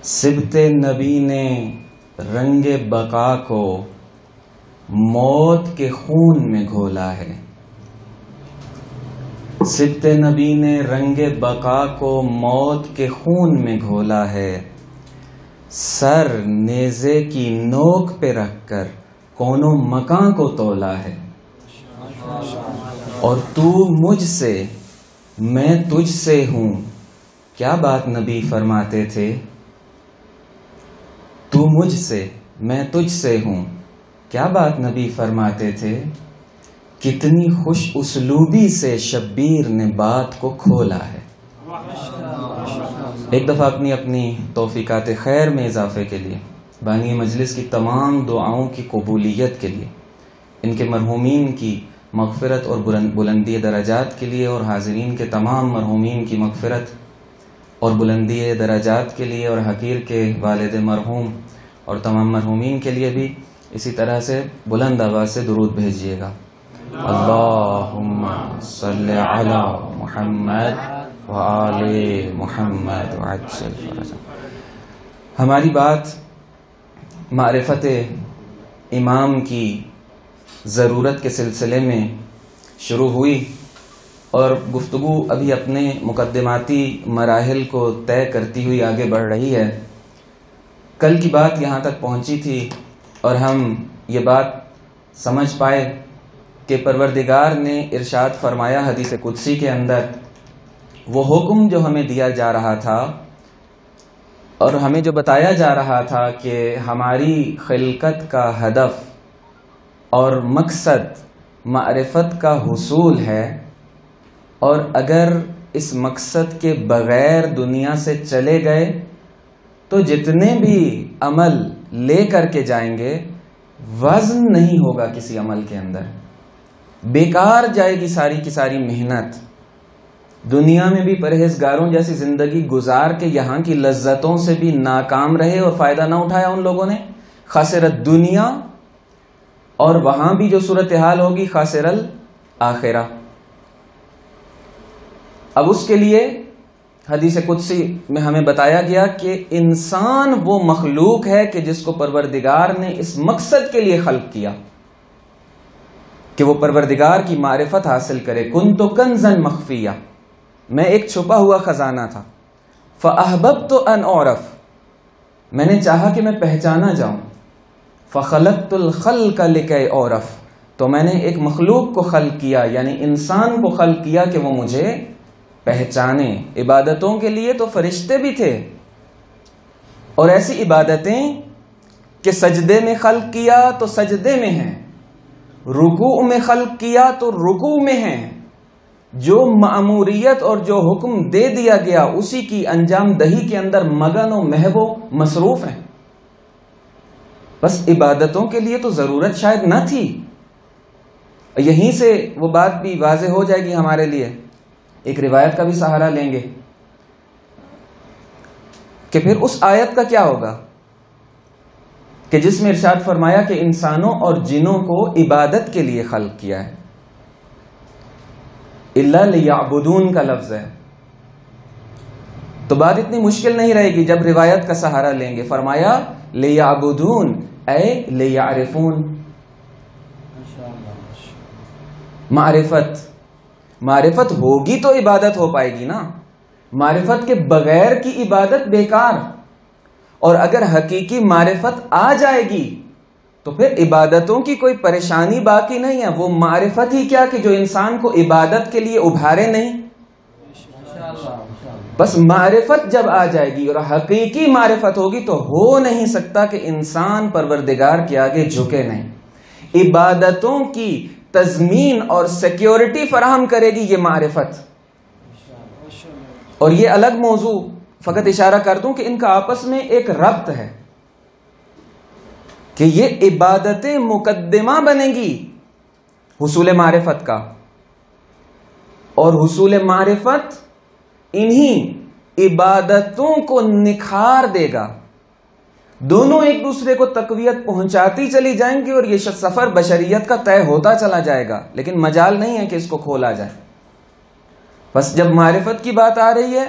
سبت نبی نے رنگ بقا کو موت کے خون میں گھولا ہے. سبت نبی نے رنگ بقا کو موت کے خون میں گھولا ہے. سر نیزے کی نوک پہ رکھ کر کونوں مکاں کو تولا ہے. اور تو مجھ سے میں تجھ سے ہوں، کیا بات نبی فرماتے تھے؟ تو مجھ سے میں تجھ سے ہوں، کیا بات نبی فرماتے تھے؟ کتنی خوش اسلوبی سے شبیر نے بات کو کھولا ہے. ایک دفعہ اپنی توفیقات خیر میں اضافے کے لیے، بانی مجلس کی تمام دعاؤں کی قبولیت کے لیے، ان کے مرحومین کی مغفرت اور بلندی درجات کے لیے، اور حاضرین کے تمام مرحومین کی مغفرت اور بلندی درجات کے لیے، اور حقیر کے والد مرحوم اور تمام مرحومین کے لیے بھی اسی طرح سے بلند آواز سے درود بھیجیے گا. اللہم صلی علی محمد وآل محمد وعجل فرجہ. ہماری بات معرفت امام کی ضرورت کے سلسلے میں شروع ہوئی، اور گفتگو ابھی اپنے مقدماتی مراحل کو طے کرتی ہوئی آگے بڑھ رہی ہے. کل کی بات یہاں تک پہنچی تھی اور ہم یہ بات سمجھ پائے کہ پروردگار نے ارشاد فرمایا حدیث قدسی کے اندر، وہ حکم جو ہمیں دیا جا رہا تھا اور ہمیں جو بتایا جا رہا تھا کہ ہماری خلقت کا ہدف اور مقصد معرفت کا حصول ہے، اور اگر اس مقصد کے بغیر دنیا سے چلے گئے تو جتنے بھی عمل لے کر کے جائیں گے وزن نہیں ہوگا کسی عمل کے اندر، بیکار جائے گی ساری کی ساری محنت. دنیا میں بھی پرہیزگاروں جیسی زندگی گزار کے یہاں کی لذتوں سے بھی ناکام رہے اور فائدہ نہ اٹھایا ان لوگوں نے، خسرت دنیا، اور وہاں بھی جو صورتحال ہوگی خاسر الآخرہ. اب اس کے لیے حدیث قدسی میں ہمیں بتایا گیا کہ انسان وہ مخلوق ہے کہ جس کو پروردگار نے اس مقصد کے لیے خلق کیا کہ وہ پروردگار کی معرفت حاصل کرے. کنت کنزا مخفیہ، میں ایک چھپا ہوا خزانہ تھا. فاحببت ان اعرف، میں نے چاہا کہ میں پہچانا جاؤں. فخلقت الخلق لکی اعرف، تو میں نے ایک مخلوق کو خلق کیا، یعنی انسان کو خلق کیا کہ وہ مجھے پہچانے. عبادتوں کے لیے تو فرشتے بھی تھے، اور ایسی عبادتیں کہ سجدے میں خلق کیا تو سجدے میں ہیں، رکوع میں خلق کیا تو رکوع میں ہیں. جو مأموریت اور جو حکم دے دیا گیا اسی کی انجام دہی کے اندر مگن و محو و مصروف ہیں. بس عبادتوں کے لیے تو ضرورت شاید نہ تھی. یہیں سے وہ بات بھی واضح ہو جائے گی ہمارے لیے. ایک روایت کا بھی سہارا لیں گے کہ پھر اس آیت کا کیا ہوگا کہ جس میں ارشاد فرمایا کہ انسانوں اور جنوں کو عبادت کے لیے خلق کیا ہے. الا لیعبدون کا لفظ ہے، تو بات اتنی مشکل نہیں رہے گی جب روایت کا سہارا لیں گے. فرمایا لیعبدون اے لیعرفون. معرفت ہوگی تو عبادت ہو پائے گی نا. معرفت کے بغیر کی عبادت بیکار. اور اگر حقیقی معرفت آ جائے گی تو پھر عبادتوں کی کوئی پریشانی باقی نہیں ہے. وہ معرفت ہی کیا کہ جو انسان کو عبادت کے لیے ابھارے نہیں. بس معرفت جب آ جائے گی اور حقیقی معرفت ہوگی تو ہو نہیں سکتا کہ انسان پروردگار کے آگے جھکے نہیں. عبادتوں کی تضمین اور سیکیورٹی فراہم کرے گی یہ معرفت. اور یہ الگ موضوع، فقط اشارہ کر دوں کہ ان کا آپس میں ایک ربط ہے کہ یہ عبادتیں مقدمہ بنے گی حصول معرفت کا، اور حصول معرفت انہی عبادتوں کو نکھار دے گا. دونوں ایک دوسرے کو تقویت پہنچاتی چلی جائیں گی، اور یہ سفر بشریت کا طے ہوتا چلا جائے گا، لیکن مجال نہیں ہے کہ اس کو کھولا جائے. بس جب معرفت کی بات آ رہی ہے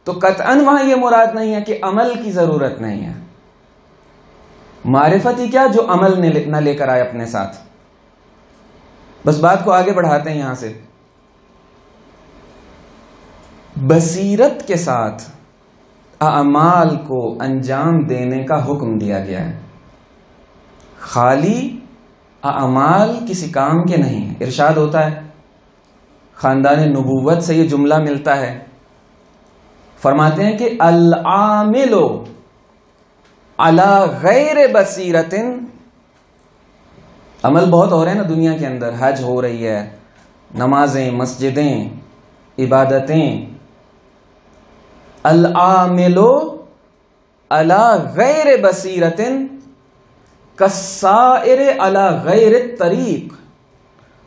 تو قطعاً وہاں یہ مراد نہیں ہے کہ عمل کی ضرورت نہیں ہے. معرفت ہی کیا جو عمل نہ لے کر آئے اپنے ساتھ. بس بات کو آگے بڑھاتے ہیں یہاں سے. بصیرت کے ساتھ اعمال کو انجام دینے کا حکم دیا گیا ہے. خالی اعمال کسی کام کے نہیں ہیں. ارشاد ہوتا ہے خاندان نبوت سے یہ جملہ ملتا ہے, فرماتے ہیں کہ العامل علی غیر بصیرت. عمل بہت ہو رہے ہیں نا دنیا کے اندر, حج ہو رہی ہے, نمازیں, مسجدیں, عبادتیں. العامل علی غیر بصیرت کالسائر علی غیر الطریق.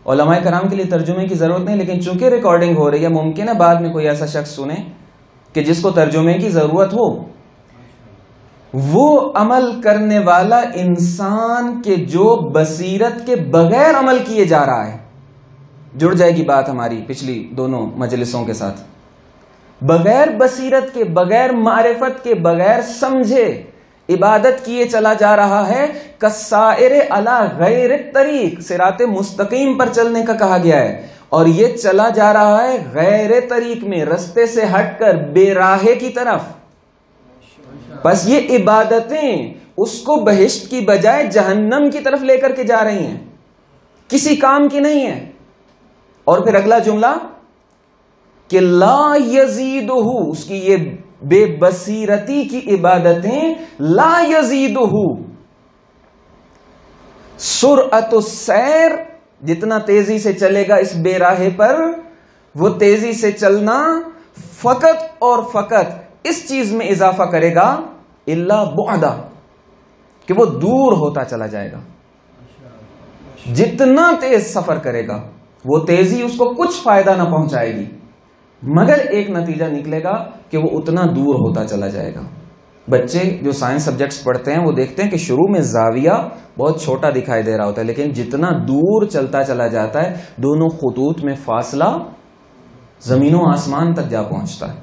علماء کرام کے لیے ترجمے کی ضرورت نہیں, لیکن چونکہ ریکارڈنگ ہو رہی ہے ممکن ہے بعد میں کوئی ایسا شخص سنے کہ جس کو ترجمے کی ضرورت ہو. وہ عمل کرنے والا انسان کے جو بصیرت کے بغیر عمل کیے جا رہا ہے. جڑ جائے گی بات ہماری پچھلی دونوں مجلسوں کے ساتھ. بغیر بصیرت کے, بغیر معرفت کے, بغیر سمجھے عبادت کیے چلا جا رہا ہے. کالسائر علی غیر الطریق, صراط مستقیم پر چلنے کا کہا گیا ہے, اور یہ چلا جا رہا ہے غیر طریق میں, رستے سے ہٹ کر بے راہے کی طرف. بس یہ عبادتیں اس کو بہشت کی بجائے جہنم کی طرف لے کر کے جا رہی ہیں, کسی کام کی نہیں ہے. اور پھر اگلا جملہ کہ لا یزیدہ, اس کی یہ بے بصیرتی کی عبادتیں لا یزیدہ سرعت السیر, جتنا تیزی سے چلے گا اس بے راہے پر, وہ تیزی سے چلنا فقط اور فقط اس چیز میں اضافہ کرے گا الا بعدا, کہ وہ دور ہوتا چلا جائے گا. جتنا تیز سفر کرے گا وہ تیزی اس کو کچھ فائدہ نہ پہنچائے گی, مگر ایک نتیجہ نکلے گا کہ وہ اتنا دور ہوتا چلا جائے گا. بچے جو سائنس سبجیکٹس پڑھتے ہیں وہ دیکھتے ہیں کہ شروع میں زاویہ بہت چھوٹا دکھائی دے رہا ہوتا ہے, لیکن جتنا دور چلتا چلا جاتا ہے دونوں خطوط میں فاصلہ زمین و آسمان تک جا پہنچتا ہے.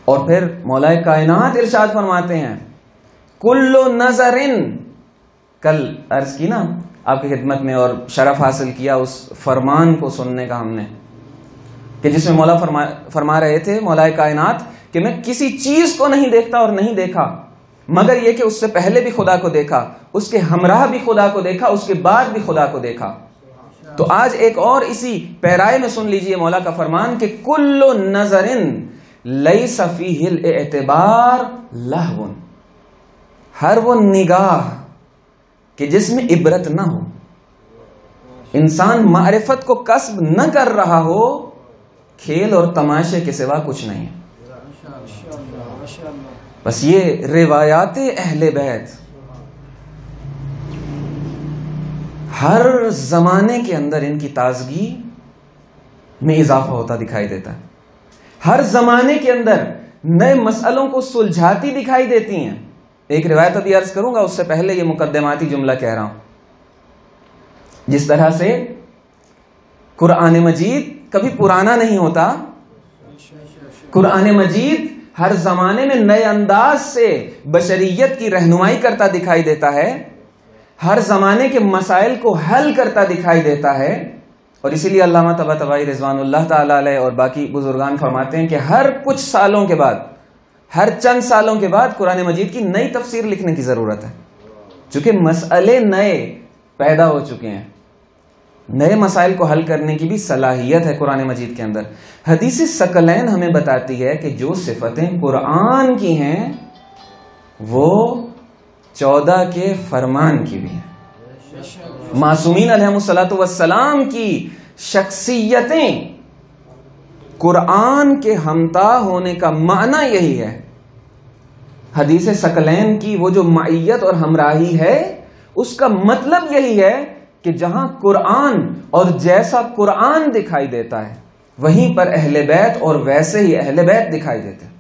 اور پھر مولا کائنات ارشاد فرماتے ہیں کل نظر, کل عرض کی نا آپ کی خدمت میں اور شرف حاصل کیا اس فرمان کو سننے کا ہم نے, کہ جس میں مولا فرما رہے تھے مولا کائنات کہ میں کسی چیز کو نہیں دیکھتا اور نہیں دیکھا مگر یہ کہ اس سے پہلے بھی خدا کو دیکھا, اس کے ہمراہ بھی خدا کو دیکھا, اس کے بعد بھی خدا کو دیکھا. تو آج ایک اور اسی پیرائے میں سن لیجئے مولا کا فرمان کہ کل نظر لیس فیہ الاعتبار لہو, ہر وہ نگاہ کہ جس میں عبرت نہ ہو, انسان معرفت کو کسب نہ کر رہا ہو, کھیل اور تماشے کے سوا کچھ نہیں ہے. بس یہ روایات اہل بیت ہر زمانے کے اندر ان کی تازگی میں اضافہ ہوتا دکھائی دیتا ہے. ہر زمانے کے اندر نئے مسئلوں کو سلجھاتی دکھائی دیتی ہیں. ایک روایت ابھی عرض کروں گا, اس سے پہلے یہ مقدماتی جملہ کہہ رہا ہوں. جس طرح سے قرآن مجید کبھی پرانا نہیں ہوتا, قرآن مجید ہر زمانے میں نئے انداز سے بشریت کی رہنمائی کرتا دکھائی دیتا ہے, ہر زمانے کے مسائل کو حل کرتا دکھائی دیتا ہے. اور اسی لیے علامہ طباطبائی رضوان اللہ تعالی علیہ اور باقی بزرگان فرماتے ہیں کہ ہر کچھ سالوں کے بعد, ہر چند سالوں کے بعد قرآن مجید کی نئی تفسیر لکھنے کی ضرورت ہے, چونکہ مسئلے نئے پیدا ہو چکے ہیں. نئے مسائل کو حل کرنے کی بھی صلاحیت ہے قرآن مجید کے اندر. حدیث ثقلین ہمیں بتاتی ہے کہ جو صفتیں قرآن کی ہیں وہ 14 کے فرمان کی بھی ہیں. معصومین علیہ الصلوۃ والسلام کی شخصیتیں قرآن کے ہمتا ہونے کا معنی یہی ہے. حدیث ثقلین کی وہ جو معیت اور ہمراہی ہے اس کا مطلب یہی ہے کہ جہاں قرآن اور جیسا قرآن دکھائی دیتا ہے وہیں پر اہل بیت اور ویسے ہی اہل بیت دکھائی دیتے ہیں.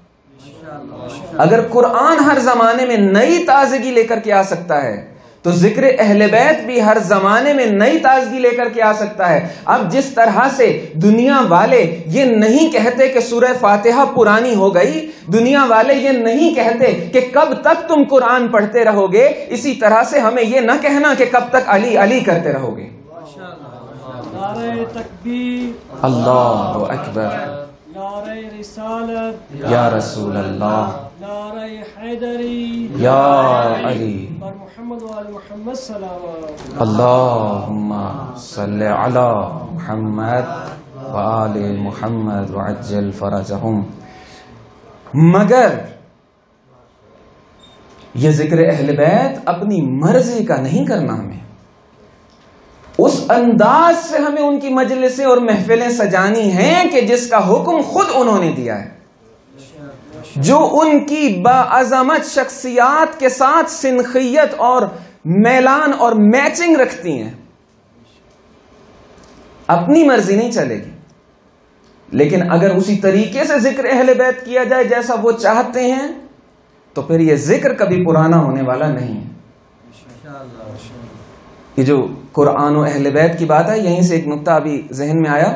اگر قرآن ہر زمانے میں نئی تازگی لے کر کے آ سکتا ہے تو تو ذکر اہل بیت بھی ہر زمانے میں نئی تازگی لے کر کے آ سکتا ہے. اب جس طرح سے دنیا والے یہ نہیں کہتے کہ سورہ فاتحہ پرانی ہو گئی، دنیا والے یہ نہیں کہتے کہ کب تک تم قرآن پڑھتے رہو گے، اسی طرح سے ہمیں یہ نہ کہنا کہ کب تک علی علی کرتے رہو گے. نعرہ تکبیر، اللہ اکبر، نعرہ رسالت، یا رسول اللہ، نعرہ حیدری، یا علی، اور محمد و آل محمد صلوات. اللہم صلی علی محمد وآل محمد وعجل فرجہم. مگر یہ ذکر اہل بیت اپنی مرضی کا نہیں کرنا، ہمیں اس انداز سے ہمیں ان کی مجلسیں اور محفلیں سجانی ہیں کہ جس کا حکم خود انہوں نے دیا ہے، جو ان کی باعظمت شخصیات کے ساتھ سنخیت اور میلان اور میچنگ رکھتی ہیں. اپنی مرضی نہیں چلے گی، لیکن اگر اسی طریقے سے ذکر اہل بیت کیا جائے جیسا وہ چاہتے ہیں تو پھر یہ ذکر کبھی پرانا ہونے والا نہیں ہے. یہ جو قرآن و اہل بیت کی بات ہے، یہیں سے ایک نقطہ ابھی ذہن میں آیا،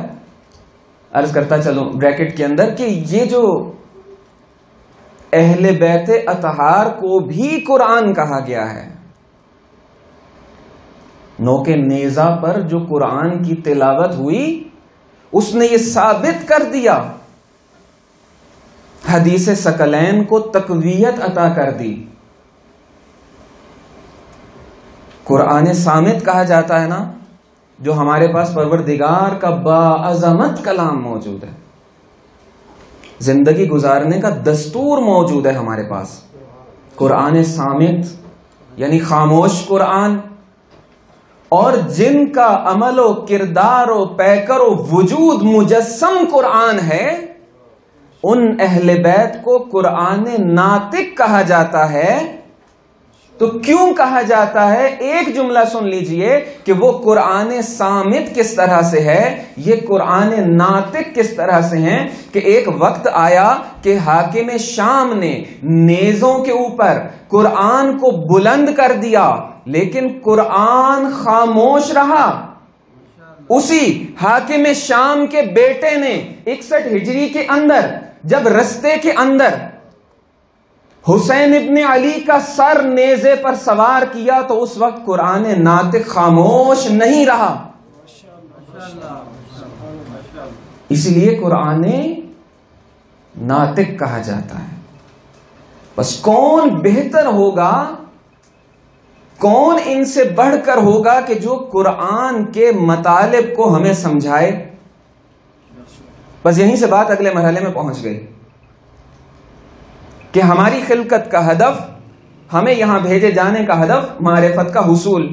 عرض کرتا چلو بریکٹ کے اندر، کہ یہ جو اہل بیت اطہار کو بھی قرآن کہا گیا ہے، نوک نیزہ پر جو قرآن کی تلاوت ہوئی اس نے یہ ثابت کر دیا، حدیث ثقلین کو تقویت عطا کر دی. قرآن صامت کہا جاتا ہے نا، جو ہمارے پاس پروردگار کا باعظمت کلام موجود ہے، زندگی گزارنے کا دستور موجود ہے ہمارے پاس. قرآن صامت یعنی خاموش قرآن، اور جن کا عمل و کردار و پیکر و وجود مجسم قرآن ہے، ان اہل بیت کو قرآن ناطق کہا جاتا ہے. تو کیوں کہا جاتا ہے؟ ایک جملہ سن لیجئے کہ وہ قرآن صامت کس طرح سے ہے، یہ قرآن ناطق کس طرح سے ہیں. کہ ایک وقت آیا کہ حاکم شام نے نیزوں کے اوپر قرآن کو بلند کر دیا، لیکن قرآن خاموش رہا. اسی حاکم شام کے بیٹے نے 61 ہجری کے اندر جب رستے کے اندر حسین ابن علی کا سر نیزے پر سوار کیا تو اس وقت قرآن ناطق خاموش نہیں رہا. اسی لیے قرآن ناطق کہا جاتا ہے. بس کون بہتر ہوگا، کون ان سے بڑھ کر ہوگا کہ جو قرآن کے مطالب کو ہمیں سمجھائے. بس یہیں سے بات اگلے مرحلے میں پہنچ گئی کہ ہماری خلقت کا ہدف، ہمیں یہاں بھیجے جانے کا ہدف معرفت کا حصول.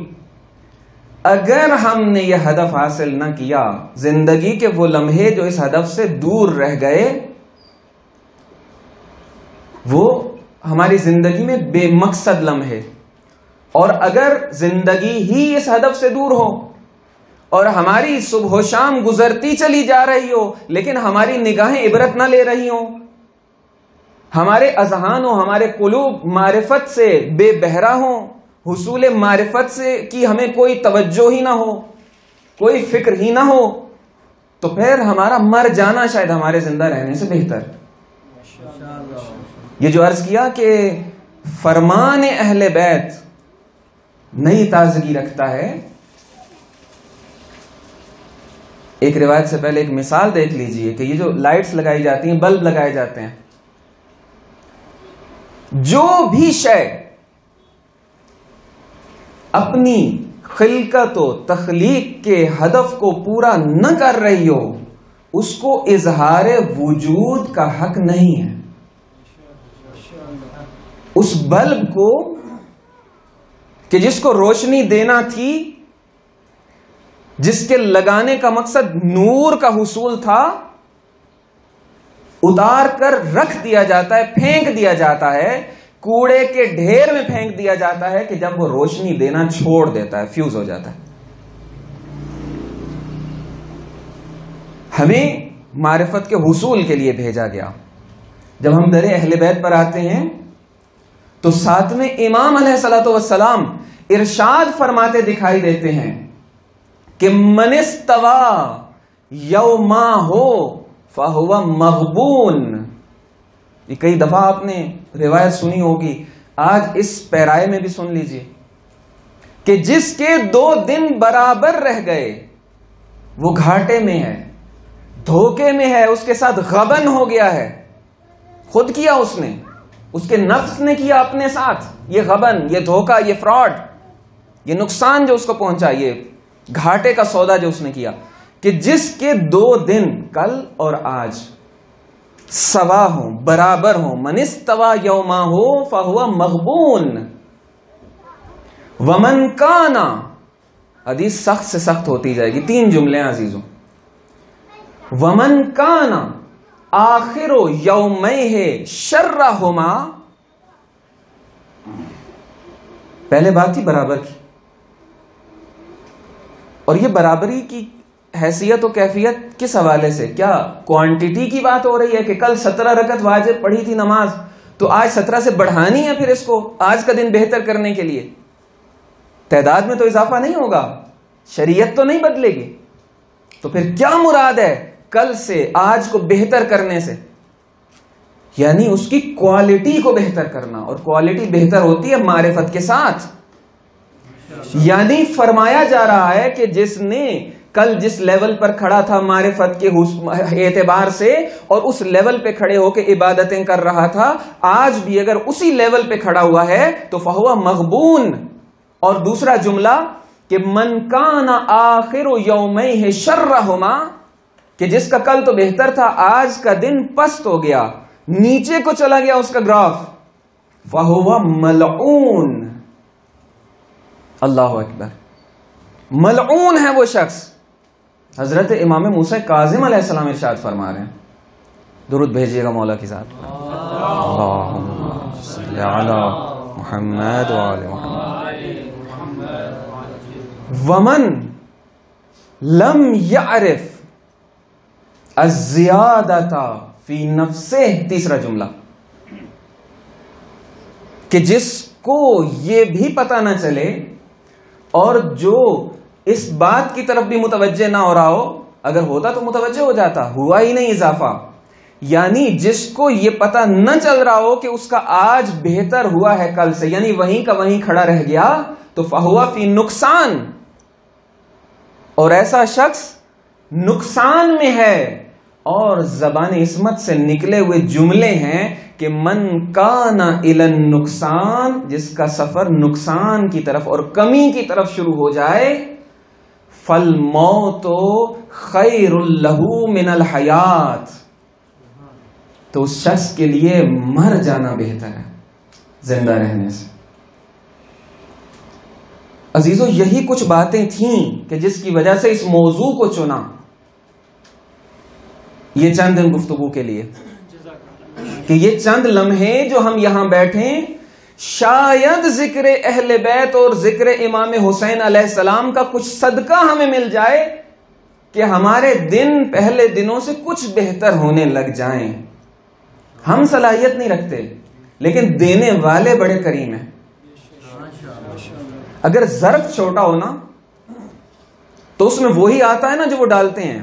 اگر ہم نے یہ ہدف حاصل نہ کیا، زندگی کے وہ لمحے جو اس ہدف سے دور رہ گئے وہ ہماری زندگی میں بے مقصد لمحے. اور اگر زندگی ہی اس ہدف سے دور ہو اور ہماری صبح و شام گزرتی چلی جا رہی ہو لیکن ہماری نگاہیں عبرت نہ لے رہی ہوں، ہمارے اذہان و ہمارے قلوب معرفت سے بے بہرا ہوں، حصول معرفت سے کی ہمیں کوئی توجہ ہی نہ ہو، کوئی فکر ہی نہ ہو، تو پھر ہمارا مر جانا شاید ہمارے زندہ رہنے سے بہتر. یہ جو عرض کیا کہ فرمان اہل بیت نئی تازگی رکھتا ہے، ایک روایت سے پہلے ایک مثال دیکھ لیجئے کہ یہ جو لائٹس لگائی جاتی ہیں، بلب لگائے جاتے ہیں، جو بھی شے اپنی خلقت و تخلیق کے ہدف کو پورا نہ کر رہی ہو اس کو اظہار وجود کا حق نہیں ہے. اس بلب کو کہ جس کو روشنی دینا تھی، جس کے لگانے کا مقصد نور کا حصول تھا، اتار کر رکھ دیا جاتا ہے، پھینک دیا جاتا ہے، کوڑے کے ڈھیر میں پھینک دیا جاتا ہے کہ جب وہ روشنی دینا چھوڑ دیتا ہے، فیوز ہو جاتا ہے. ہمیں معرفت کے حصول کے لیے بھیجا گیا. جب ہم در اہل بیت پر آتے ہیں تو ساتویں امام علیہ الصلوۃ والسلام ارشاد فرماتے دکھائی دیتے ہیں کہ من استوا یوما ہو فہو مغبون. یہ کئی دفعہ آپ نے روایت سنی ہوگی, آج اس پیرائے میں بھی سن لیجئے کہ جس کے 2 دن برابر رہ گئے وہ گھاٹے میں ہے, دھوکے میں ہے, اس کے ساتھ غبن ہو گیا ہے. خود کیا اس نے, اس کے نفس نے کیا اپنے ساتھ یہ غبن, یہ دھوکہ, یہ فراڈ, یہ نقصان جو اس کو پہنچا, یہ گھاٹے کا سودا جو اس نے کیا. کہ جس کے 2 دن کل اور آج سوا ہوں, برابر ہوں. من استوا یوما ہو فہو مغبون. ومن کانا, حدیث سخت سے سخت ہوتی جائے گی, 3 جملے عزیزوں. ومن کانا آخر یومیہ شرہما, پہلے بات تھی برابر کی, اور یہ برابری کی حیثیت و کیفیت کس حوالے سے؟ کیا کوانٹیٹی کی بات ہو رہی ہے کہ کل 17 رکعت واجب پڑھی تھی نماز تو آج 17 سے بڑھانی ہے, پھر اس کو آج کا دن بہتر کرنے کے لیے؟ تعداد میں تو اضافہ نہیں ہوگا, شریعت تو نہیں بدلے گی. تو پھر کیا مراد ہے کل سے آج کو بہتر کرنے سے؟ یعنی اس کی کوالٹی کو بہتر کرنا, اور کوالٹی بہتر ہوتی ہے معرفت کے ساتھ. یعنی فرمایا جا رہا ہے کہ جس نے کل جس لیول پر کھڑا تھا معرفت کے اعتبار سے, اور اس لیول پہ کھڑے ہو کے عبادتیں کر رہا تھا, آج بھی اگر اسی لیول پہ کھڑا ہوا ہے تو فہو مغبون. اور دوسرا جملہ کہ من کان آخر یومیہ شرہما, کہ جس کا کل تو بہتر تھا آج کا دن پست ہو گیا, نیچے کو چلا گیا اس کا گراف, فہو ملعون. اللہ اکبر, ملعون ہے وہ شخص. حضرت امام موسیٰ کاظم علیہ السلام ارشاد فرما رہے ہیں, درود بھیجیے گا مولا کی ذات پر, اللہم صلی علی محمد وآل محمد. ومن لم یعرف الزیادۃ فی نفسہ, تیسرا جملہ کہ جس کو یہ بھی پتہ نہ چلے اور جو اس بات کی طرف بھی متوجہ نہ ہو رہا ہو, اگر ہوتا تو متوجہ ہو جاتا, ہوا ہی نہیں اضافہ. یعنی جس کو یہ پتہ نہ چل رہا ہو کہ اس کا آج بہتر ہوا ہے کل سے, یعنی وہیں کا وہیں کھڑا رہ گیا, تو فہو فی نقصان. اور ایسا شخص نقصان میں ہے. اور زبان عصمت سے نکلے ہوئے جملے ہیں کہ من کان الی النقصان, جس کا سفر نقصان کی طرف اور کمی کی طرف شروع ہو جائے, فالموت خیر لہ من الحیات, تو اس شخص کے لیے مر جانا بہتر ہے زندہ رہنے سے. عزیزو, یہی کچھ باتیں تھیں کہ جس کی وجہ سے اس موضوع کو چنا یہ چند دن گفتگو کے لیے, کہ یہ چند لمحے جو ہم یہاں بیٹھیں, شاید ذکر اہل بیت اور ذکر امام حسین علیہ السلام کا کچھ صدقہ ہمیں مل جائے کہ ہمارے دن پہلے دنوں سے کچھ بہتر ہونے لگ جائیں. ہم صلاحیت نہیں رکھتے, لیکن دینے والے بڑے کریم ہیں. اگر ظرف چھوٹا ہو نا تو اس میں وہی آتا ہے نا جو وہ ڈالتے ہیں,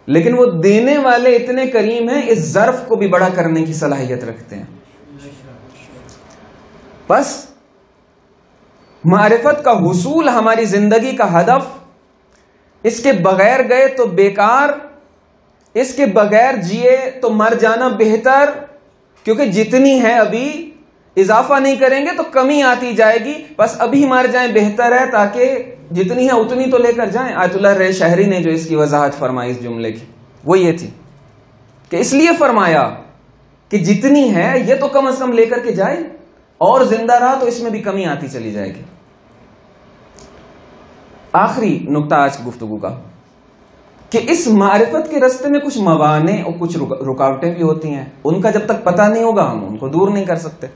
لیکن وہ دینے والے اتنے کریم ہیں, اس ظرف کو بھی بڑا کرنے کی صلاحیت رکھتے ہیں. بس معرفت کا حصول ہماری زندگی کا ہدف, اس کے بغیر گئے تو بیکار, اس کے بغیر جیے تو مر جانا بہتر, کیونکہ جتنی ہے ابھی اضافہ نہیں کریں گے تو کمی آتی جائے گی. بس ابھی مر جائیں بہتر ہے, تاکہ جتنی ہے اتنی تو لے کر جائیں. آیت اللہ رے شہری نے جو اس کی وضاحت فرمائی اس جملے کی, وہ یہ تھی کہ اس لیے فرمایا کہ جتنی ہے یہ تو کم از کم لے کر کے جائے, اور زندہ رہا تو اس میں بھی کمی آتی چلی جائے گی. آخری نقطہ آج کی گفتگو کا, کہ اس معرفت کے راستے میں کچھ موانع اور کچھ رکاوٹیں بھی ہوتی ہیں. ان کا جب تک پتہ نہیں ہوگا ہم ان کو دور نہیں کر سکتے.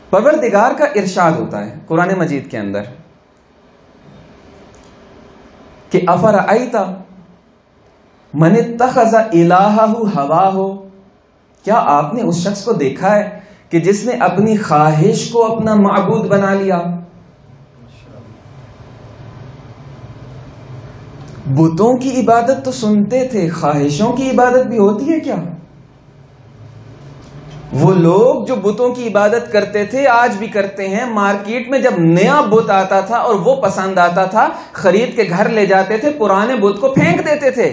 پروردگار کا ارشاد ہوتا ہے قرآن مجید کے اندر کہ افرأیت من اتخذ الہہ ہواہ, کیا آپ نے اس شخص کو دیکھا ہے کہ جس نے اپنی خواہش کو اپنا معبود بنا لیا. بتوں کی عبادت تو سنتے تھے، خواہشوں کی عبادت بھی ہوتی ہے کیا؟ وہ لوگ جو بتوں کی عبادت کرتے تھے آج بھی کرتے ہیں. مارکیٹ میں جب نیا بت آتا تھا اور وہ پسند آتا تھا، خرید کے گھر لے جاتے تھے، پرانے بت کو پھینک دیتے تھے.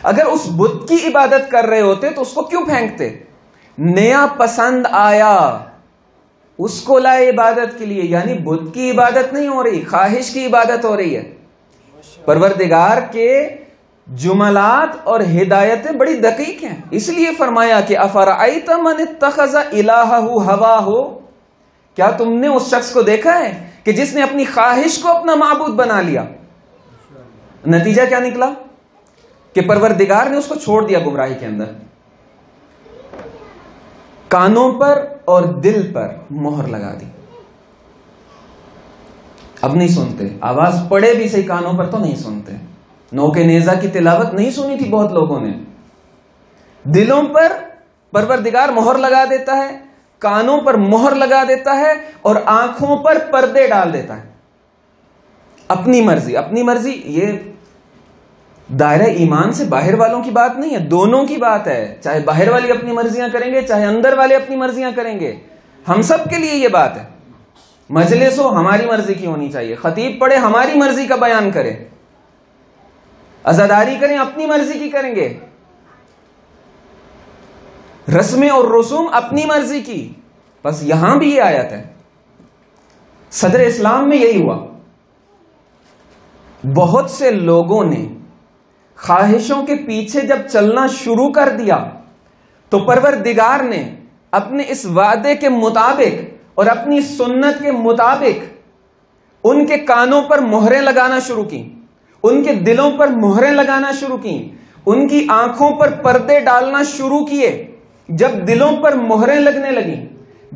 اگر اس بت کی عبادت کر رہے ہوتے تو اس کو کیوں پھینکتے؟ نیا پسند آیا، اس کو لائے عبادت کے لیے. یعنی بت کی عبادت نہیں ہو رہی، خواہش کی عبادت ہو رہی ہے. پروردگار کے جملات اور ہدایتیں بڑی دقیق ہیں. اس لیے فرمایا کہ افرأیت من اتخذ الہہ ہواہ، کیا تم نے اس شخص کو دیکھا ہے کہ جس نے اپنی خواہش کو اپنا معبود بنا لیا؟ نتیجہ کیا نکلا کہ پروردگار نے اس کو چھوڑ دیا گمراہی کے اندر. کانوں پر اور دل پر مہر لگا دی. اب نہیں سنتے، آواز پڑے بھی صحیح کانوں پر تو نہیں سنتے. نو کے نیزہ کی تلاوت نہیں سنی تھی بہت لوگوں نے. دلوں پر پروردگار مہر لگا دیتا ہے، کانوں پر مہر لگا دیتا ہے اور آنکھوں پر پردے ڈال دیتا ہے. اپنی مرضی، اپنی مرضی یہ دائرہ ایمان سے باہر والوں کی بات نہیں ہے، دونوں کی بات ہے. چاہے باہر والے اپنی مرضیاں کریں گے، چاہے اندر والے اپنی مرضیاں کریں گے. ہم سب کے لیے یہ بات ہے. مجلس ہو ہماری مرضی کی ہونی چاہیے، خطیب پڑھے ہماری مرضی کا بیان کرے، عزاداری کریں اپنی مرضی کی کریں گے، رسمیں اور رسوم اپنی مرضی کی. بس یہاں بھی یہ آیت ہے. صدر اسلام میں یہی ہوا. بہت سے لوگوں نے خواہشوں کے پیچھے جب چلنا شروع کر دیا تو پروردگار نے اپنے اس وعدے کے مطابق اور اپنی سنت کے مطابق ان کے کانوں پر مہریں لگانا شروع کی، ان کے دلوں پر مہریں لگانا شروع کی، ان کی آنکھوں پر پردے ڈالنا شروع کیے. جب دلوں پر مہریں لگنے لگیں،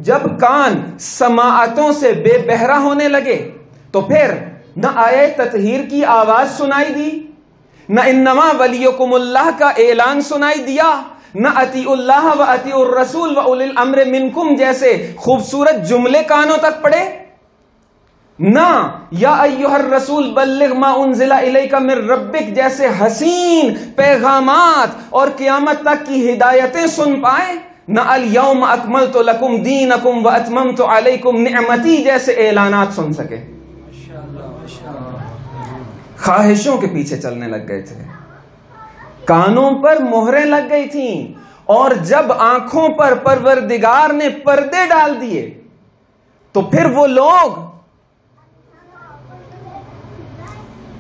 جب کان سماعتوں سے بے بہرا ہونے لگے، تو پھر نہ آیے تطہیر کی آواز سنائی دی، نہ انما ولیکم اللہ کا اعلان سنائی دیا، نہ اطیعوا اللہ و اطیعوا الرسول و اولی الامر منکم جیسے خوبصورت جملے کانوں تک پڑے، نہ یا ایھا الرسول بلغ ما انزل الیک من ربک جیسے حسین پیغامات اور قیامت تک کی ہدایتیں سن پائے، نہ الیوم اکملت لکم دینکم و اتممت علیکم نعمتی جیسے اعلانات سن سکے. خواہشوں کے پیچھے چلنے لگ گئے تھے، کانوں پر مہریں لگ گئی تھیں، اور جب آنکھوں پر پروردگار نے پردے ڈال دیے تو پھر وہ لوگ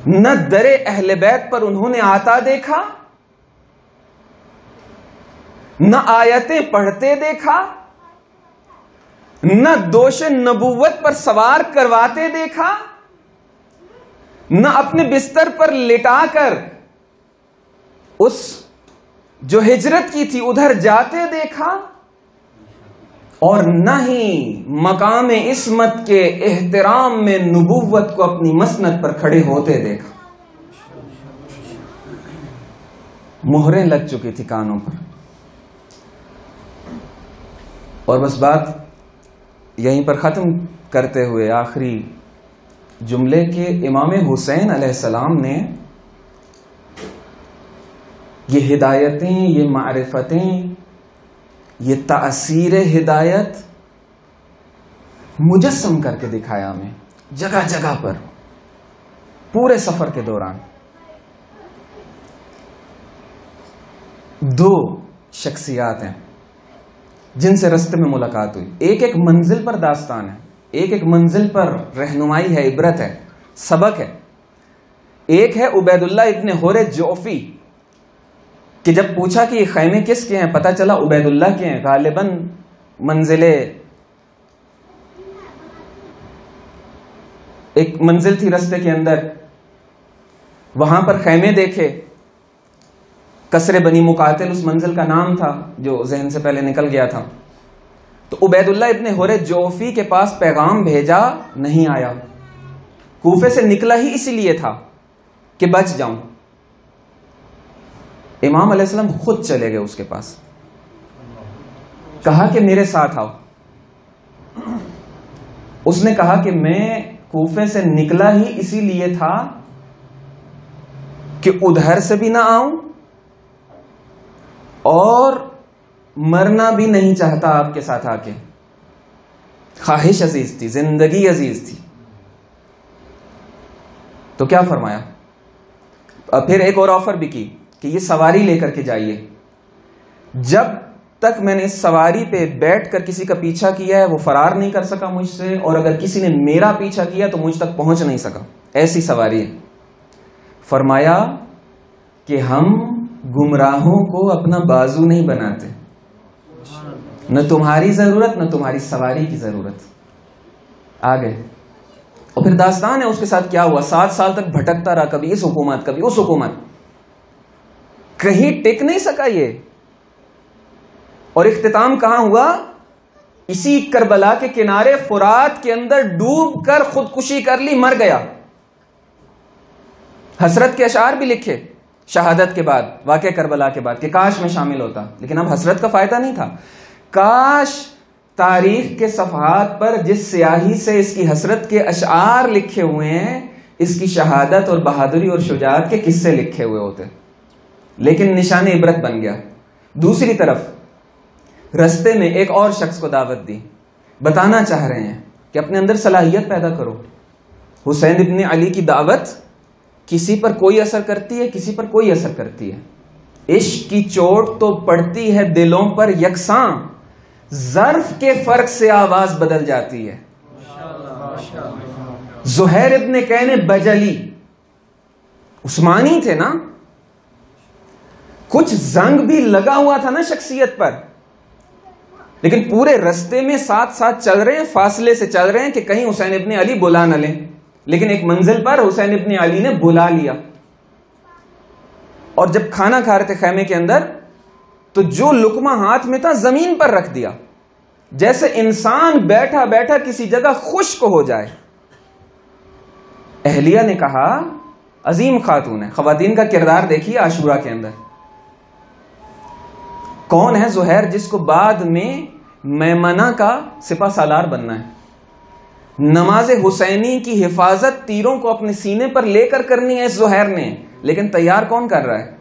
نہ در اہل بیت پر انہوں نے آتا دیکھا، نہ آیتیں پڑھتے دیکھا، نہ دوش نبوت پر سوار کرواتے دیکھا، نہ اپنے بستر پر لٹا کر اس جو ہجرت کی تھی ادھر جاتے دیکھا، اور نہ ہی مقام عصمت کے احترام میں نبوت کو اپنی مسند پر کھڑے ہوتے دیکھا. مہریں لگ چکی تھی کانوں پر. اور بس بات یہیں پر ختم کرتے ہوئے آخری جملے کے امام حسین علیہ السلام نے یہ ہدایتیں، یہ معرفتیں، یہ تأثیر ہدایت مجسم کر کے دکھایا ہمیں جگہ جگہ پر پورے سفر کے دوران. دو شخصیات ہیں جن سے رستے میں ملاقات ہوئی. ایک ایک منزل پر داستان ہے، ایک ایک منزل پر رہنمائی ہے، عبرت ہے، سبق ہے. ایک ہے عبید اللہ ابن حور جوفی کہ جب پوچھا کہ یہ خیمے کس کے ہیں، پتہ چلا عبید اللہ کے ہیں. غالباً ایک منزل تھی رستے کے اندر، وہاں پر خیمے دیکھے. قصر بنی مقاتل اس منزل کا نام تھا جو ذہن سے پہلے نکل گیا تھا. تو عبید اللہ ابن حور جوفی کے پاس پیغام بھیجا، نہیں آیا. کوفے سے نکلا ہی اسی لیے تھا کہ بچ جاؤں. امام علیہ السلام خود چلے گئے اس کے پاس. کہا کہ میرے ساتھ آؤ. اس نے کہا کہ میں کوفے سے نکلا ہی اسی لیے تھا کہ ادھر سے بھی نہ آؤں اور مرنا بھی نہیں چاہتا آپ کے ساتھ آ کے. خواہش عزیز تھی, زندگی عزیز تھی. تو کیا فرمایا, پھر ایک اور آفر بھی کی کہ یہ سواری لے کر کے جائیے, جب تک میں نے اس سواری پہ بیٹھ کر کسی کا پیچھا کیا ہے وہ فرار نہیں کر سکا مجھ سے, اور اگر کسی نے میرا پیچھا کیا تو مجھ تک پہنچ نہیں سکا. ایسی سواری ہے. فرمایا کہ ہم گمراہوں کو اپنا بازو نہیں بناتے, نہ تمہاری ضرورت نہ تمہاری سواری کی ضرورت. آگے اور پھر داستان ہے اس کے ساتھ کیا ہوا. 7 سال تک بھٹکتا رہا, کبھی اس حکومت کبھی اس حکومت, کہیں ٹک نہیں سکا یہ. اور اختتام کہاں ہوا؟ اسی کربلا کے کنارے فرات کے اندر ڈوب کر خودکشی کر لی, مر گیا. حسرت کے اشعار بھی لکھے شہادت کے بعد, واقعہ کربلا کے بعد, کہ کاش میں شامل ہوتا. لیکن اب حسرت کا فائدہ نہیں تھا. کاش تاریخ کے صفحات پر جس سیاہی سے اس کی حسرت کے اشعار لکھے ہوئے ہیں, اس کی شہادت اور بہادری اور شجاعت کے قصے لکھے ہوئے ہوتے. لیکن نشان عبرت بن گیا. دوسری طرف رستے میں ایک اور شخص کو دعوت دی, بتانا چاہ رہے ہیں کہ اپنے اندر صلاحیت پیدا کرو. حسین ابن علی کی دعوت کسی پر کوئی اثر کرتی ہے, کسی پر کوئی اثر کرتی ہے. عشق کی چوٹ تو پڑتی ہے دلوں پر یکساں, ظرف کے فرق سے آواز بدل جاتی ہے. زہیر ابن کین بجلی عثمانی تھے نا, کچھ زنگ بھی لگا ہوا تھا نا شخصیت پر, لیکن پورے رستے میں ساتھ ساتھ چل رہے ہیں, فاصلے سے چل رہے ہیں کہ کہیں حسین ابن علی بلا نہ لیں. لیکن ایک منزل پر حسین ابن علی نے بلا لیا, اور جب کھانا کھا رہے تھے خیمے کے اندر تو جو لقمہ ہاتھ میں تھا زمین پر رکھ دیا, جیسے انسان بیٹھا بیٹھا کسی جگہ خشک ہو جائے. اہلیہ نے کہا, عظیم خاتون ہے, خواتین کا کردار دیکھیے عاشورہ کے اندر. کون ہے زہیر جس کو بعد میں میمنہ کا سپہ سالار بننا ہے؟ نماز حسینی کی حفاظت تیروں کو اپنے سینے پر لے کر کرنی ہے اس زہیر نے, لیکن تیار کون کر رہا ہے؟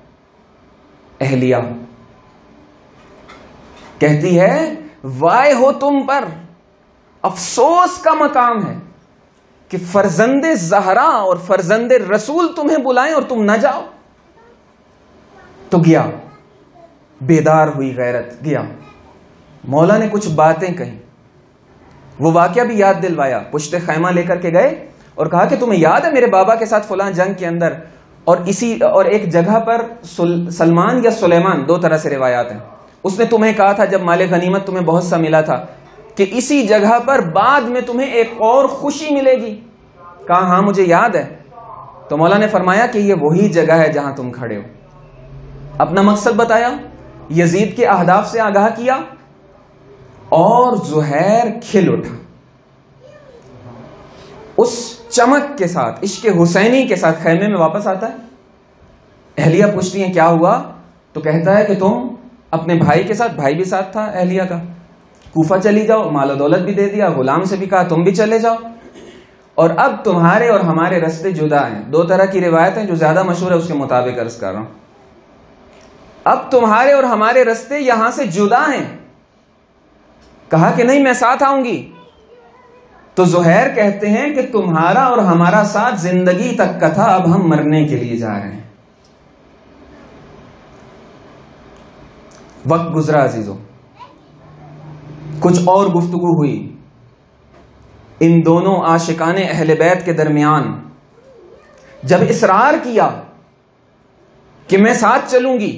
اہلیہ. کہتی ہے وائے ہو تم پر, افسوس کا مقام ہے کہ فرزند زہرا اور فرزند رسول تمہیں بلائیں اور تم نہ جاؤ. تو گیا, بیدار ہوئی غیرت, گیا. مولا نے کچھ باتیں کہیں, وہ واقعہ بھی یاد دلوایا. پشت خیمہ لے کر کے گئے اور کہا کہ تمہیں یاد ہے میرے بابا کے ساتھ فلاں جنگ کے اندر, اور ایک جگہ پر سلمان یا سلیمان, 2 طرح سے روایات ہیں, اس نے تمہیں کہا تھا جب مال غنیمت تمہیں بہت سا ملا تھا کہ اسی جگہ پر بعد میں تمہیں ایک اور خوشی ملے گی. کہا ہاں مجھے یاد ہے. تو مولا نے فرمایا کہ یہ وہی جگہ ہے جہاں تم کھڑے ہو. اپنا مقصد بتایا, یزید کے اہداف سے آگاہ کیا, اور زہیر کھل اٹھا اس چمک کے ساتھ, عشق حسینی کے ساتھ خیمے میں واپس آتا ہے. اہلیہ پوچھتی ہیں کیا ہوا؟ تو کہتا ہے کہ تم اپنے بھائی کے ساتھ, بھائی بھی ساتھ تھا اہلیہ کا, کوفہ چلی جاؤ, مال و دولت بھی دے دیا, غلام سے بھی کہا تم بھی چلے جاؤ, اور اب تمہارے اور ہمارے رستے جدا ہیں. 2 طرح کی روایت ہیں, جو زیادہ مشہور ہے اس کے مطابق عرض کر رہا ہوں. اب تمہارے اور ہمارے رستے یہاں سے جدا ہیں. کہا کہ نہیں میں ساتھ آؤں گی. تو زہیر کہتے ہیں کہ تمہارا اور ہمارا ساتھ زندگی تک کا تھا, اب ہم مرنے کے لیے جا رہے ہیں. وقت گزرا عزیزو, کچھ اور گفتگو ہوئی ان دونوں عاشقان اہل بیت کے درمیان. جب اصرار کیا کہ میں ساتھ چلوں گی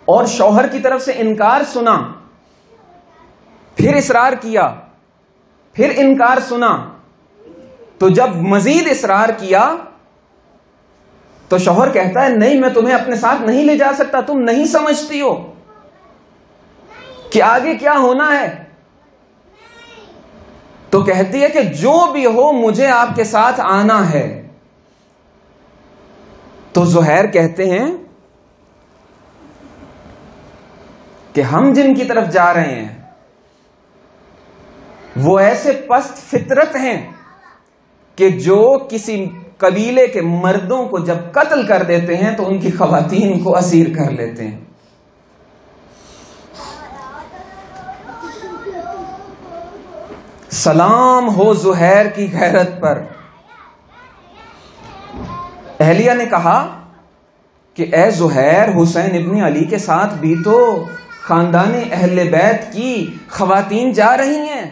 اور شوہر کی طرف سے انکار سنا, پھر اصرار کیا, پھر انکار سنا, تو جب مزید اصرار کیا تو شوہر کہتا ہے نہیں میں تمہیں اپنے ساتھ نہیں لے جا سکتا, تم نہیں سمجھتی ہو کہ آگے کیا ہونا ہے. تو کہتی ہے کہ جو بھی ہو مجھے آپ کے ساتھ آنا ہے. تو زہیر کہتے ہیں کہ ہم جن کی طرف جا رہے ہیں وہ ایسے پست فطرت ہیں کہ جو کسی قبیلے کے مردوں کو جب قتل کر دیتے ہیں تو ان کی خواتین کو اسیر کر لیتے ہیں. سلام ہو زہیر کی غیرت پر. اہلیہ نے کہا کہ اے زہیر، حسین ابن علی کے ساتھ بھی تو خاندان اہل بیت کی خواتین جا رہی ہیں.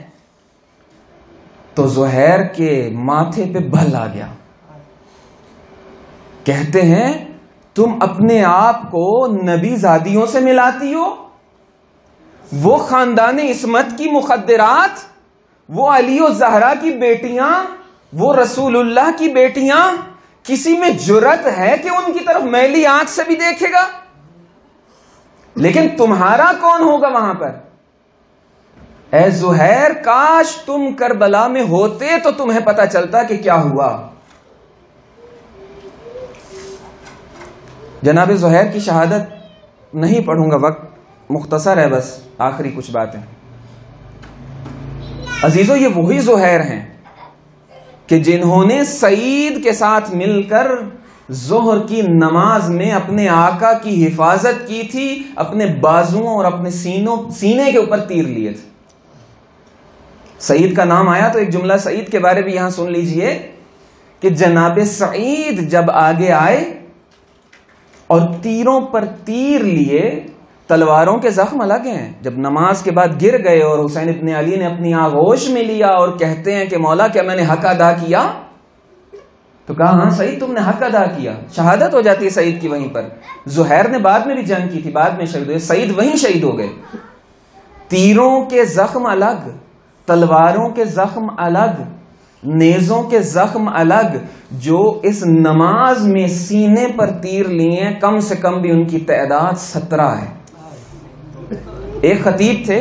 تو زہیر کے ماتھے پہ بھل آ گیا. کہتے ہیں تم اپنے آپ کو نبی زادیوں سے ملاتی ہو؟ وہ خاندان عصمت کی مخدرات، وہ علی و زہرا کی بیٹیاں، وہ رسول اللہ کی بیٹیاں، کسی میں جرأت ہے کہ ان کی طرف میلی آنکھ سے بھی دیکھے گا؟ لیکن تمہارا کون ہوگا وہاں پر؟ اے زہیر، کاش تم کربلا میں ہوتے تو تمہیں پتا چلتا کہ کیا ہوا. جناب زہیر کی شہادت نہیں پڑھوں گا، وقت مختصر ہے، بس آخری کچھ باتیں. عزیزو، یہ وہی زہیر ہیں کہ جنہوں نے سعید کے ساتھ مل کر ظہر کی نماز میں اپنے آقا کی حفاظت کی تھی، اپنے بازوؤں اور اپنے سینے کے اوپر تیر لیے تھے. سعید کا نام آیا تو ایک جملہ سعید کے بارے بھی یہاں سن لیجئے کہ جناب سعید جب آگے آئے اور تیروں پر تیر لیے، تلواروں کے زخم الگ ہیں، جب نماز کے بعد گر گئے اور حسین ابن علی نے اپنی آغوش میں لیا اور کہتے ہیں کہ مولا کیا میں نے حق ادا کیا؟ تو کہا ہاں سعید تم نے حق ادا کیا. شہادت ہو جاتی ہے سعید کی وہیں پر. زہیر نے بعد میں بھی جنگ کی تھی، بعد میں شہید ہوئے، سعید وہیں شہید ہو گئے. تیروں کے زخم الگ، تلواروں کے زخم الگ، نیزوں کے زخم الگ. جو اس نماز میں سینے پر تیر لیے کم سے کم بھی ان کی تعداد 17 ہے. ایک خطیب تھے،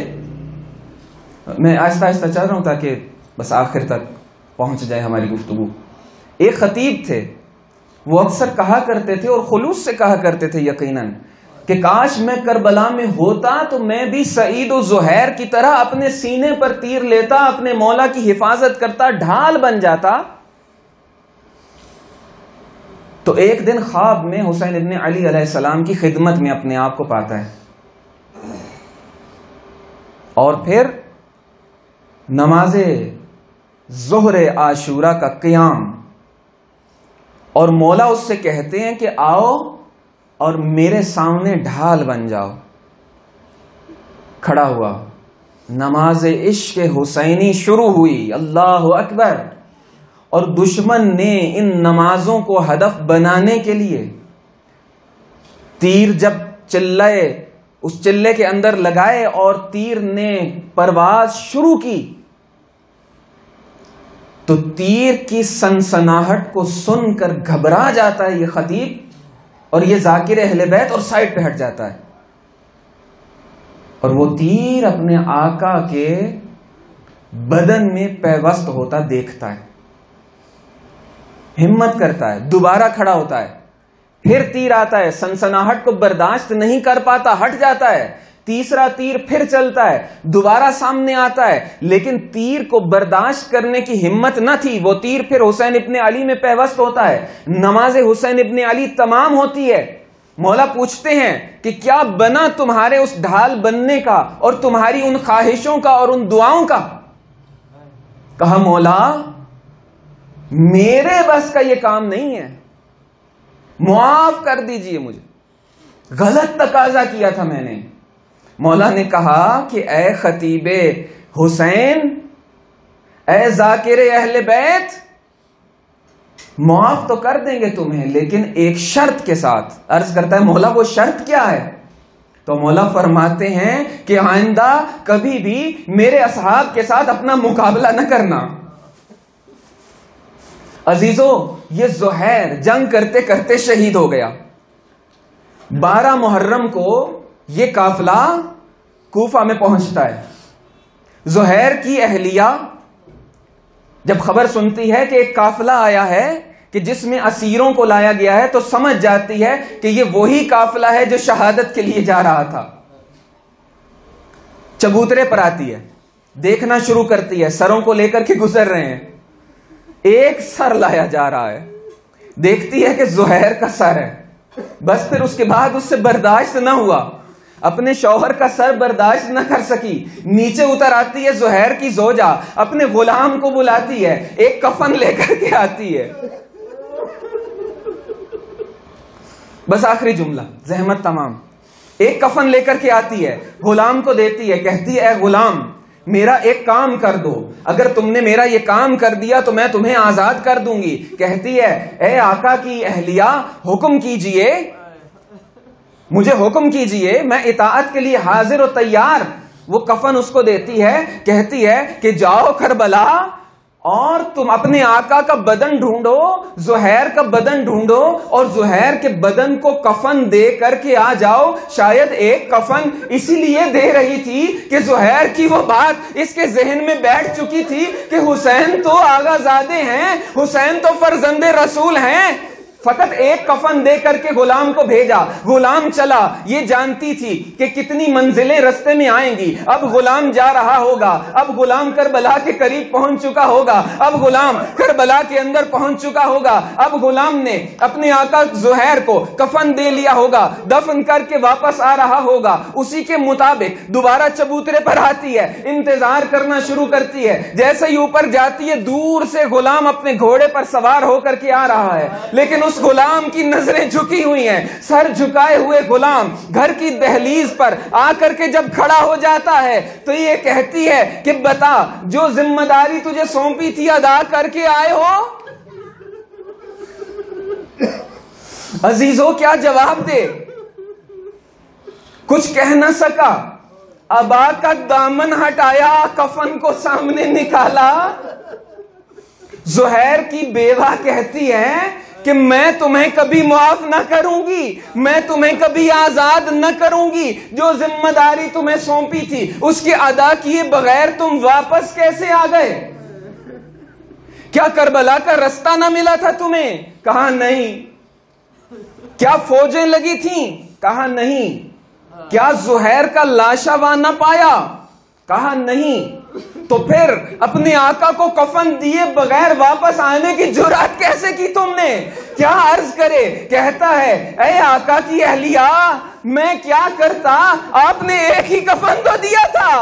میں آہستہ آہستہ چل رہا ہوں تاکہ بس آخر تک پہنچ جائے ہماری گفتگو. ایک خطیب تھے، وہ اکثر کہا کرتے تھے اور خلوص سے کہا کرتے تھے یقیناً کہ کاش میں کربلا میں ہوتا تو میں بھی سعید و زہیر کی طرح اپنے سینے پر تیر لیتا، اپنے مولا کی حفاظت کرتا، ڈھال بن جاتا. تو ایک دن خواب میں حسین ابن علی علیہ السلام کی خدمت میں اپنے آپ کو پاتا ہے، اور پھر نماز ظہر عاشورہ کا قیام، اور مولا اس سے کہتے ہیں کہ آؤ اور میرے سامنے ڈھال بن جاؤ. کھڑا ہوا، نماز عشق حسینی شروع ہوئی. اللہ اکبر. اور دشمن نے ان نمازوں کو ہدف بنانے کے لیے تیر جب چلے، اس چلے کے اندر لگائے اور تیر نے پرواز شروع کی تو تیر کی سنسناہٹ کو سن کر گھبرا جاتا ہے یہ خطیب اور یہ ذاکر اہل بیت، اور سائڈ پہ ہٹ جاتا ہے. اور وہ تیر اپنے آقا کے بدن میں پیوست ہوتا دیکھتا ہے، ہمت کرتا ہے، دوبارہ کھڑا ہوتا ہے، پھر تیر آتا ہے، سنسناہٹ کو برداشت نہیں کر پاتا، ہٹ جاتا ہے. تیسرا تیر پھر چلتا ہے، دوبارہ سامنے آتا ہے، لیکن تیر کو برداشت کرنے کی ہمت نہ تھی. وہ تیر پھر حسین ابن علی میں پیوست ہوتا ہے. نماز حسین ابن علی تمام ہوتی ہے. مولا پوچھتے ہیں کہ کیا بنا تمہارے اس ڈھال بننے کا اور تمہاری ان خواہشوں کا اور ان دعاؤں کا؟ کہا مولا میرے بس کا یہ کام نہیں ہے، معاف کر دیجئے مجھے، غلط تقاضا کیا تھا میں نے. مولا نے کہا کہ اے خطیب حسین، اے ذاکر اہل بیت، معاف تو کر دیں گے تمہیں لیکن ایک شرط کے ساتھ. عرض کرتا ہے مولا وہ شرط کیا ہے؟ تو مولا فرماتے ہیں کہ آئندہ کبھی بھی میرے اصحاب کے ساتھ اپنا مقابلہ نہ کرنا. عزیزو، یہ زہیر جنگ کرتے کرتے شہید ہو گیا. 12 محرم کو یہ قافلہ کوفہ میں پہنچتا ہے. زہیر کی اہلیہ جب خبر سنتی ہے کہ ایک قافلہ آیا ہے کہ جس میں اسیروں کو لایا گیا ہے تو سمجھ جاتی ہے کہ یہ وہی قافلہ ہے جو شہادت کے لیے جا رہا تھا. چبوترے پر آتی ہے, دیکھنا شروع کرتی ہے, سروں کو لے کر کے گزر رہے ہیں, ایک سر لایا جا رہا ہے, دیکھتی ہے کہ زہیر کا سر ہے. بس پھر اس کے بعد اس سے برداشت نہ ہوا, اپنے شوہر کا سر برداشت نہ کر سکی, نیچے اتر آتی ہے زہیر کی زوجہ, اپنے غلام کو بلاتی ہے, ایک کفن لے کر کے آتی ہے. بس آخری جملہ, زحمت تمام. ایک کفن لے کر کے آتی ہے, غلام کو دیتی ہے, کہتی ہے اے غلام میرا ایک کام کر دو, اگر تم نے میرا یہ کام کر دیا تو میں تمہیں آزاد کر دوں گی. کہتی ہے اے آقا کی اہلیہ حکم کیجئے, مجھے حکم کیجئے, میں اطاعت کے لیے حاضر و تیار. وہ کفن اس کو دیتی ہے, کہتی ہے کہ جاؤ کربلا اور تم اپنے آقا کا بدن ڈھونڈو, زہیر کا بدن ڈھونڈو, اور زہیر کے بدن کو کفن دے کر کے آ جاؤ. شاید ایک کفن اسی لیے دے رہی تھی کہ زہیر کی وہ بات اس کے ذہن میں بیٹھ چکی تھی کہ حسین تو آغا زادے ہیں, حسین تو فرزند رسول ہیں. فقط ایک کفن دے کر کے غلام کو بھیجا, غلام چلا. یہ جانتی تھی کہ کتنی منزلیں رستے میں آئیں گی. اب غلام جا رہا ہوگا, اب غلام کربلا کے قریب پہنچ چکا ہوگا, اب غلام کربلا کے اندر پہنچ چکا ہوگا. اب غلام نے اپنے آقا زہیر کو کفن دے لیا ہوگا, دفن کر کے واپس آ رہا ہوگا. اسی کے مطابق دوبارہ چبوترے پر آتی ہے, انتظار کرنا شروع کرتی ہے. جیسے ہی اوپر جاتی ہے, دور سے غلام اپنے گھوڑے پر سوار ہو کر کے آ رہا ہے, لیکن اس غلام کی نظریں جھکی ہوئی ہیں. سر جھکائے ہوئے غلام گھر کی دہلیز پر آ کر کے جب کھڑا ہو جاتا ہے تو یہ کہتی ہے کہ بتا جو ذمہ داری تجھے سونپی تھی ادا کر کے آئے ہو. عزیزوں کیا جواب دے, کچھ کہہ نہ سکا. ابا کا دامن ہٹایا, کفن کو سامنے نکالا. زہیر کی بیوہ کہتی ہے کہ میں تمہیں کبھی معاف نہ کروں گی, میں تمہیں کبھی آزاد نہ کروں گی. جو ذمہ داری تمہیں سونپی تھی اس کے ادا کیے بغیر تم واپس کیسے آ گئے؟ کیا کربلا کا رستہ نہ ملا تھا تمہیں؟ کہا نہیں. کیا فوجیں لگی تھیں؟ کہا نہیں. کیا زہیر کا لاشا نہ پایا؟ کہا نہیں. تو پھر اپنے آقا کو کفن دیے بغیر واپس آنے کی جرات کیسے کی تم نے؟ کیا عرض کرے, کہتا ہے اے آقا کی اہلیہ میں کیا کرتا, آپ نے ایک ہی کفن تو دیا تھا,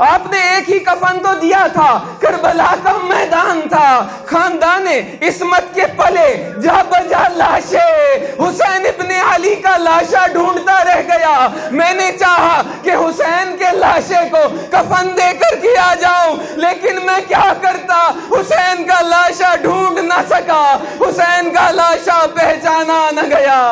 آپ نے ایک ہی کفن تو دیا تھا. کربلا کا میدان تھا, خاندان عصمت کے پلے جا بجا لاشیں. حسین ابن علی کا لاشا ڈھونڈتا رہ گیا. میں نے چاہا کہ حسین کے لاشے کو کفن دے کر کے آ جاؤں, لیکن میں کیا کرتا, حسین کا لاشا ڈھونڈ نہ سکا, حسین کا لاشا پہچانا نہ گیا.